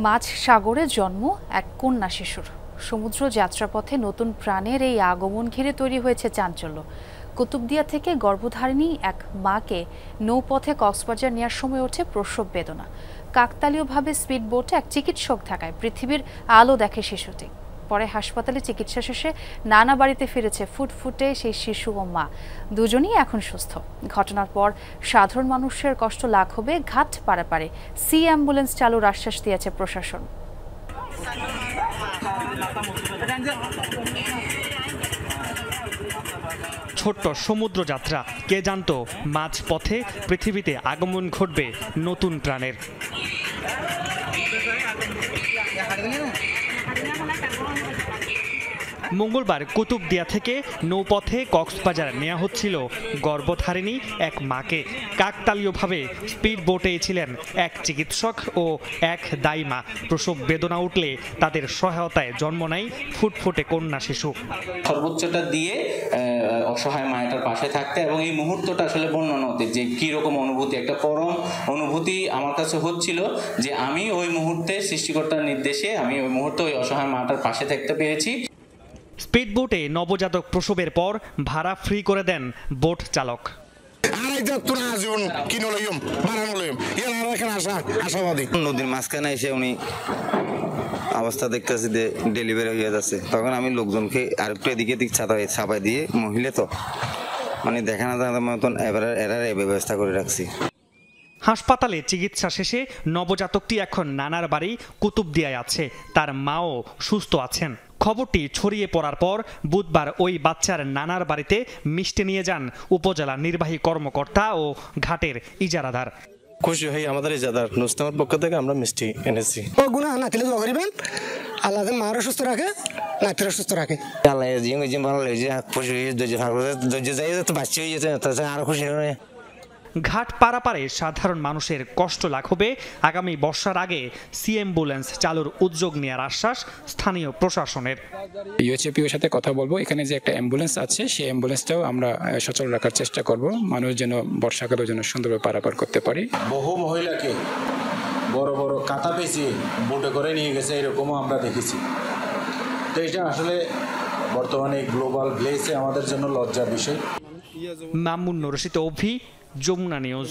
মাঝ সাগরে জন্ম এক কন্যা শিশুর। সমুদ্র যাত্রাপথে নতুন প্রাণের এই আগমন ঘিরে তৈরি হয়েছে চাঞ্চল্য। কুতুবদিয়া থেকে গর্ভধারিণী এক মাকে নৌপথে কক্সবাজার নেওয়ার সময় ওঠে প্রসব বেদনা। কাকতালীয়ভাবে স্পিড বোটে এক চিকিৎসক থাকায় পৃথিবীর আলো দেখে শিশুটি। পরে হাসপাতালে চিকিৎসা শেষে নানা বাড়িতে ফিরেছে ফুটফুটে সেই শিশু ও মা। দুজনই এখন সুস্থ। ঘটনার পর সাধারণ মানুষের কষ্ট লাঘবে ঘাট পারাপারে সি অ্যাম্বুলেন্স চালুর আশ্বাস দিয়েছে প্রশাসন। ছোট্ট সমুদ্র যাত্রা, কে জানতো মাঝ পথে পৃথিবীতে আগমন ঘটবে নতুন প্রাণের। মঙ্গলবার কুতুবদিয়া থেকে নৌপথে কক্সবাজার নেওয়া হচ্ছিল গর্ভধারিণী এক মাকে। কাকতালীয়ভাবে স্পিড বোটে ছিলেন এক চিকিৎসক ও এক দাইমা। প্রসব বেদনা উঠলে তাদের সহায়তায় জন্ম নেয় ফুটফুটে কন্যা শিশু। সর্বোচ্চটা দিয়ে অসহায় মায়ের পাশে থাকতে এবং এই মুহূর্তটা আসলে বর্ণনা হতে যে কীরকম অনুভূতি, একটা পরম অনুভূতি আমার কাছে হচ্ছিল যে আমি ওই মুহূর্তে সৃষ্টিকর্তার নির্দেশে আমি ওই মুহূর্তে ওই অসহায় মাটার পাশে থাকতে পেরেছি। স্পিড বোটে নবজাতক প্রসবের পর ভাড়া ফ্রি করে দেন বোট চালক। নদীর মাঝখানে এসে উনি অবস্থা দেখতেছি যে ডেলিভারি হয়ে যাচ্ছে, তখন আমি লোকজনকে আরেকটু এদিকে দিক ছাপাই দিয়ে মহিলা তো মানে দেখা না যাওয়ার মতন এরার ব্যবস্থা করে রাখছি। হাসপাতালে চিকিৎসা শেষে নবজাতকটি এখন নানার বাড়ি কুতুবদিয়ায় আছে। তার মাও সুস্থ আছেন। খবরটি ছড়িয়ে পড়ার পর বুধবার ওই বাচ্চার নানার বাড়িতে মিষ্টি নিয়ে যান উপজেলা নির্বাহী কর্মকর্তা ও ঘাটের ইজারাদার। খুশি হই আমাদের ইজারাদার নুসনামের পক্ষ থেকে আমরা মিষ্টি এনেছি। আল্লাহ মারও সুস্থ রাখে, নাতিরা সুস্থ রাখে। আল্লাহ ভালো লেগেছে, খুশি হয়ে বাচ্চা হয়ে যেতে আরো খুশি হয়। ঘাট পারাপারে সাধারণ মানুষের কষ্ট লাঘবে আগামী বর্ষার আগে সি অ্যাম্বুলেন্স চালুর উদ্যোগ নেওয়ার আশ্বাস স্থানীয় প্রশাসনের। ইউএচএপির সাথে কথা বলবো, এখানে যে একটা অ্যাম্বুলেন্স আছে সেই অ্যাম্বুলেন্সটাও আমরা সচল রাখার চেষ্টা করব, মানুষ যেন বর্ষাকালের জন্য সুন্দরভাবে পারাপার করতে পারি। বহু মহিলাকে বড় বড় কাঁথা পেঁচিয়ে বোটে করে নিয়ে গেছে, এরকমও আমরা দেখেছি। তো এটা আসলে বর্তমানে গ্লোবাল ভিলেজে আমাদের জন্য লজ্জার বিষয়। মামুন রশিদ অভি, যমুনা নিউজ।